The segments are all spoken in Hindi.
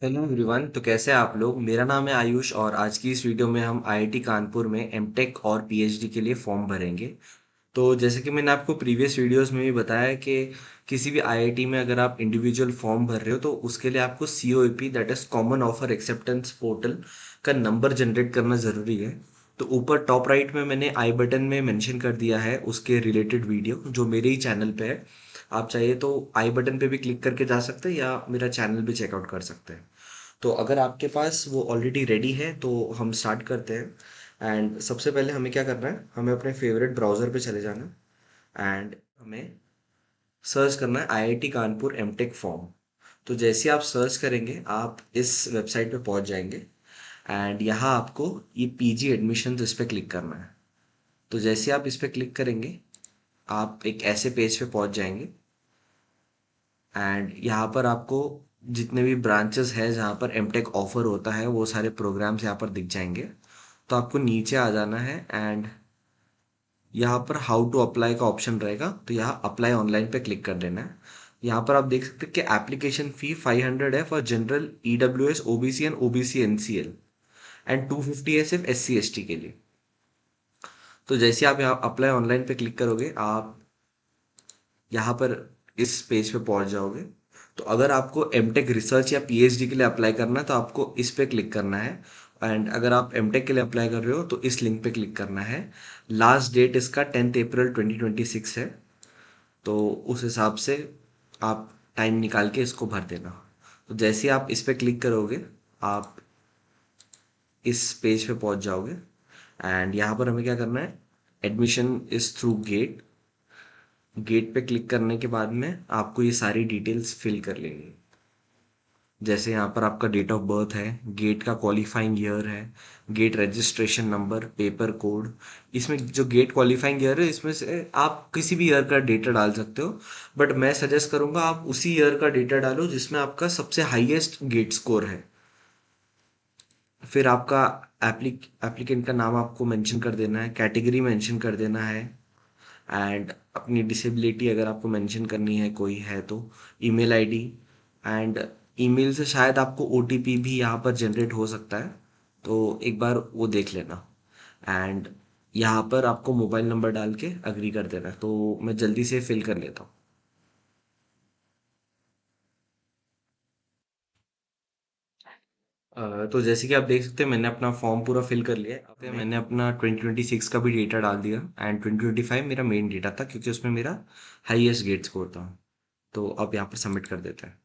Hello everyone. तो कैसे हैं आप लोग। मेरा नाम है आयुष और आज की इस वीडियो में हम आईआईटी कानपुर में एमटेक और पीएचडी के लिए फॉर्म भरेंगे। तो जैसे कि मैंने आपको प्रीवियस वीडियोस में भी बताया कि किसी भी आईआईटी में अगर आप इंडिविजुअल फॉर्म भर रहे हो तो उसके लिए आपको COEP that is common offer acceptance portal का नंबर जनरेट करना ज़रूरी है। तो ऊपर टॉप राइट में मैंने आई बटन में मेंशन कर दिया है उसके रिलेटेड वीडियो जो मेरे ही चैनल पे है। आप चाहिए तो आई बटन पे भी क्लिक करके जा सकते हैं या मेरा चैनल भी चेकआउट कर सकते हैं। तो अगर आपके पास वो ऑलरेडी रेडी है तो हम स्टार्ट करते हैं। एंड सबसे पहले हमें क्या करना है, हमें अपने फेवरेट ब्राउज़र पे चले जाना है एंड हमें सर्च करना है आईआईटी कानपुर एमटेक फॉर्म। तो जैसे आप सर्च करेंगे आप इस वेबसाइट पे पहुंच जाएंगे एंड यहाँ आपको ये पीजी एडमिशन इस पे क्लिक करना है। तो जैसे आप इस पे क्लिक करेंगे आप एक ऐसे पेज पे पहुंच जाएंगे एंड यहाँ पर आपको जितने भी ब्रांचेस हैं जहाँ पर एमटेक ऑफर होता है वो सारे प्रोग्राम्स यहाँ पर दिख जाएंगे। तो आपको नीचे आ जाना है एंड यहाँ पर हाउ टू अप्लाई का ऑप्शन रहेगा, तो यहाँ अप्लाई ऑनलाइन पे क्लिक कर देना है। यहाँ पर आप देख सकते हैं कि एप्लीकेशन फ़ी 500 है for general EWS OBC and OBC NCL and 250 है सिर्फ एससी एसटी के लिए। तो जैसे आप यहाँ अप्लाई ऑनलाइन पे क्लिक करोगे आप यहाँ पर इस पेज पे पहुंच जाओगे। तो अगर आपको एमटेक रिसर्च या पीएचडी के लिए अप्लाई करना है तो आपको इस पे क्लिक करना है। एंड अगर आप एमटेक के लिए अप्लाई कर रहे हो तो इस लिंक पे क्लिक करना है। लास्ट डेट इसका 10 अप्रैल 2026 है। तो उस हिसाब से आप टाइम निकाल के इसको भर देना। तो जैसे ही आप इस पे क्लिक करोगे आप इस पेज पे पहुंच जाओगे एंड यहाँ पर हमें क्या करना है, admission is through GATE. GATE पे क्लिक करने के बाद में आपको ये सारी डिटेल्स फिल कर लेंगे। जैसे यहाँ पर आपका डेट ऑफ बर्थ है, गेट का क्वालिफाइंग ईयर है, GATE registration number, paper code. इसमें जो गेट क्वालिफाइंग ईयर है इसमें से आप किसी भी ईयर का डेटा डाल सकते हो, बट मैं सजेस्ट करूंगा आप उसी ईयर का डेटा डालो जिसमें आपका सबसे हाईएस्ट गेट स्कोर है। फिर आपका एप्लीकेंट का नाम आपको मेंशन कर देना है, कैटेगरी मेंशन कर देना है एंड अपनी डिसेबिलिटी अगर आपको मेंशन करनी है कोई है तो, ईमेल आईडी। एंड ईमेल से शायद आपको ओटीपी भी यहाँ पर जनरेट हो सकता है, तो एक बार वो देख लेना। एंड यहाँ पर आपको मोबाइल नंबर डाल के अग्री कर देना है। तो मैं जल्दी से फिल कर लेता हूँ। तो जैसे कि आप देख सकते हैं मैंने अपना फॉर्म पूरा फिल कर लिया है। अब मैंने अपना 2026 का भी डेटा डाल दिया एंड 2025 मेरा मेन डेटा था क्योंकि उसमें मेरा हाईएस्ट गेट स्कोर था। तो अब यहाँ पर सबमिट कर देते हैं।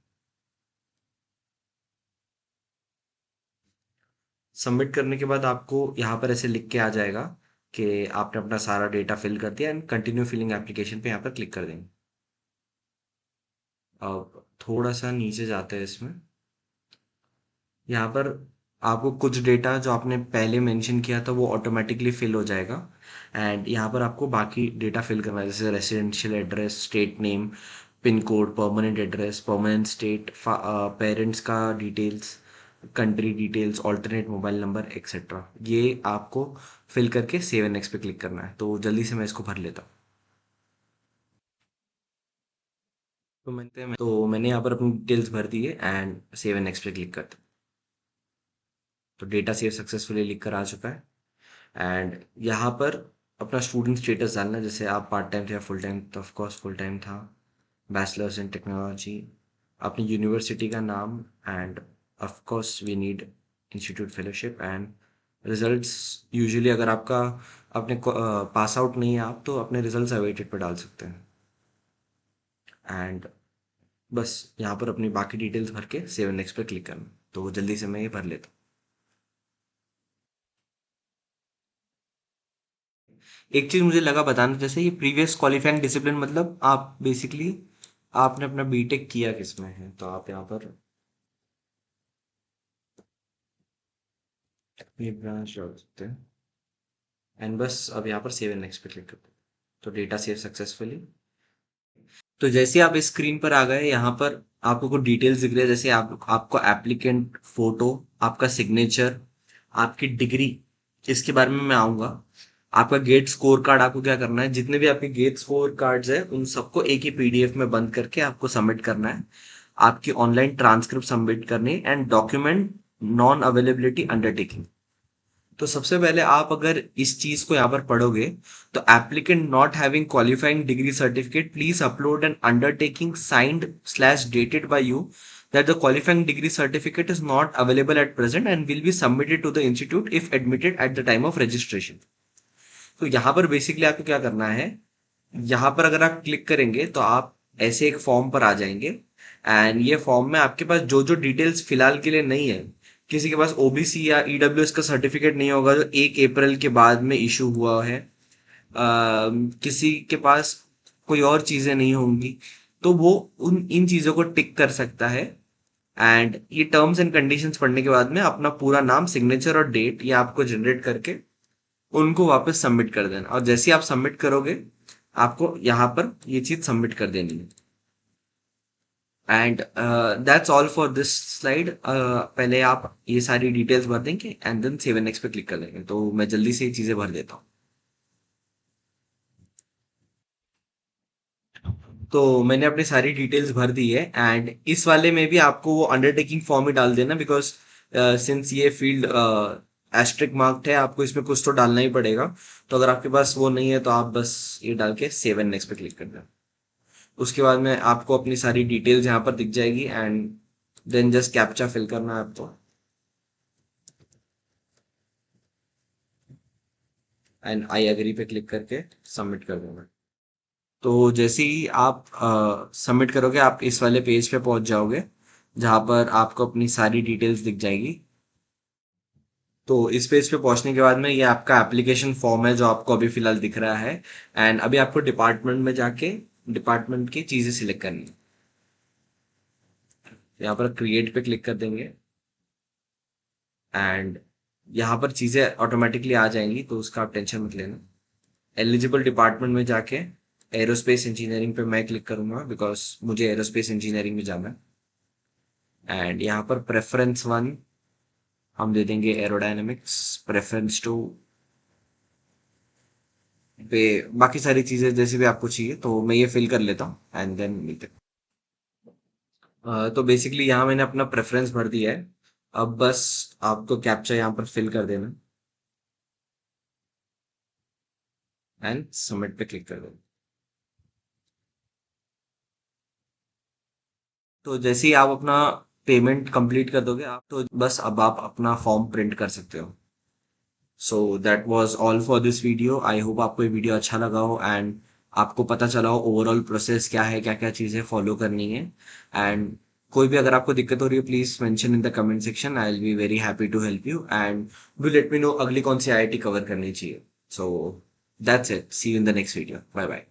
सबमिट करने के बाद आपको यहाँ पर ऐसे लिख के आ जाएगा कि आपने अपना सारा डेटा फिल कर दिया एंड कंटिन्यू फिलिंग एप्लीकेशन पे यहाँ पर क्लिक कर देंगे। अब थोड़ा सा नीचे जाते हैं इसमें। यहाँ पर आपको कुछ डेटा जो आपने पहले मेंशन किया था वो ऑटोमेटिकली फिल हो जाएगा एंड यहाँ पर आपको बाकी डेटा फिल करना है जैसे residential address, state name, pin code, permanent address, permanent state, parents का details, country details, alternate mobile number etcetera. ये आपको फिल करके सेव एंड नेक्स्ट पे क्लिक करना है। तो जल्दी से मैं इसको भर लेता हूँ। तो मैंने यहाँ पर अपनी डिटेल्स भर दी है एंड सेव एंड नेक्स्ट पे क्लिक करता हूँ। तो डेटा सेव सक्सेसफुली लिख कर आ चुका है एंड यहाँ पर अपना स्टूडेंट स्टेटस डालना है, जैसे आप पार्ट टाइम थे या फुल टाइम, तो ऑफ कोर्स फुल टाइम था। बैचलर्स इन टेक्नोलॉजी, अपनी यूनिवर्सिटी का नाम end of course we need institute fellowship and results. Usually अगर आपका अपने पास आउट नहीं है आप तो अपने रिजल्ट्स अवेटेड पर डाल सकते हैं। एंड बस यहाँ पर अपनी बाकी डिटेल्स भर के सेव नेक्स्ट पर क्लिक करना। तो जल्दी से मैं ये भर लेता हूँ। एक चीज मुझे लगा बताना, जैसे ये प्रीवियस क्वालिफाइंग डिसिप्लिन मतलब आप बेसिकली आपने अपना बीटेक किया किसमें है, तो आप यहाँ पर अपनी ब्रांच डाल सकते हैं एंड बस अब यहाँ पर सेव एंड नेक्स्ट पे क्लिक करते हैं। तो डेटा सेव सक्सेसफुली। तो जैसे आप इस स्क्रीन पर आ गए यहाँ पर आपको कुछ डिटेल्स दिख रहे हैं, जैसे आपको एप्लीकेंट फोटो, आपका सिग्नेचर, आपकी डिग्री, इसके बारे में मैं आऊंगा। आपका गेट स्कोर कार्ड, आपको क्या करना है, जितने भी आपके गेट स्कोर कार्ड्स है उन सबको एक ही पीडीएफ में बंद करके आपको सबमिट करना है। आपकी ऑनलाइन ट्रांसक्रिप्ट सबमिट करनी and document non availability undertaking. तो सबसे पहले आप अगर इस चीज को यहाँ पर पढ़ोगे, तो applicant not having qualifying degree certificate please upload an undertaking signed slash dated by you that the qualifying degree certificate is not available at present and will be submitted to the institute if admitted at the time of registration। तो यहाँ पर बेसिकली आपको क्या करना है, यहाँ पर अगर आप क्लिक करेंगे तो आप ऐसे एक फॉर्म पर आ जाएंगे एंड ये फॉर्म में आपके पास जो जो डिटेल्स फिलहाल के लिए नहीं है, किसी के पास ओबीसी या ईडब्ल्यूएस का सर्टिफिकेट नहीं होगा जो 1 अप्रैल के बाद में इशू हुआ है, किसी के पास कोई और चीजें नहीं होंगी, तो वो उन इन चीजों को टिक कर सकता है। एंड ये टर्म्स एंड कंडीशंस पढ़ने के बाद में अपना पूरा नाम, सिग्नेचर और डेट ये आपको जनरेट करके उनको वापस सबमिट कर देना, और जैसे ही आप सबमिट करोगे आपको यहाँ पर ये चीज सबमिट कर देनी है। And that's all for this slide. पहले आप ये सारी डिटेल्स भर देंगे and then save and next पे क्लिक कर देंगे, तो मैं जल्दी से ये चीजें भर देता हूँ। तो मैंने अपनी सारी डिटेल्स भर दी है एंड इस वाले में भी आपको वो अंडरटेकिंग फॉर्म ही डाल देना, बिकॉज सिंस ये फील्ड एस्ट्रिक मार्क्ड है, आपको इसमें कुछ तो डालना ही पड़ेगा। तो अगर आपके पास वो नहीं है तो आप बस ये डाल के सेव एंड नेक्स्ट पे क्लिक कर देना। उसके बाद में आपको अपनी सारी डिटेल्स यहाँ पर दिख जाएगी and then just captcha fill करना है आपको एंड आई एग्री पे क्लिक करके सबमिट कर देना। तो जैसे ही आप सबमिट करोगे आप इस वाले पेज पे पहुंच जाओगे जहां पर आपको अपनी सारी डिटेल्स दिख जाएगी। तो इस पेज पे पहुंचने के बाद में ये आपका एप्लीकेशन फॉर्म है जो आपको अभी फिलहाल दिख रहा है एंड अभी आपको डिपार्टमेंट में जाके डिपार्टमेंट की चीजें सिलेक्ट करनी है। यहाँ पर क्रिएट पे क्लिक कर देंगे एंड यहाँ पर चीजें ऑटोमेटिकली आ जाएंगी, तो उसका आप टेंशन मत लेना। एलिजिबल डिपार्टमेंट में जाके एरोस्पेस इंजीनियरिंग पे मैं क्लिक करूंगा बिकॉज मुझे एरोस्पेस इंजीनियरिंग में जाना है। एंड यहाँ पर प्रेफरेंस 1 हम दे देंगे एरोडायनेमिक्स, प्रेफरेंस 2 पे बाकी सारी चीजें जैसे भी आपको चाहिए, तो मैं ये फिल कर लेता हूँ एंड देन मिलते हैं। तो बेसिकली यहाँ मैंने अपना प्रेफरेंस भर दिया है, अब बस आपको कैप्चा यहाँ पर फिल कर देना एंड सबमिट पे क्लिक कर देना। तो जैसे ही आप अपना पेमेंट कंप्लीट कर दोगे आप, तो बस अब आप अपना फॉर्म प्रिंट कर सकते हो। So that was all for this video. I hope आपको ये वीडियो अच्छा लगा हो एंड आपको पता चला हो ओवरऑल प्रोसेस क्या है, क्या क्या चीज़ें फॉलो करनी है। एंड कोई भी अगर आपको दिक्कत हो रही है please mention in the comment section, I will be very happy to help you and do let me know अगली कौन सी आईआईटी कवर करनी चाहिए। So that's it, see you in the next video, bye bye.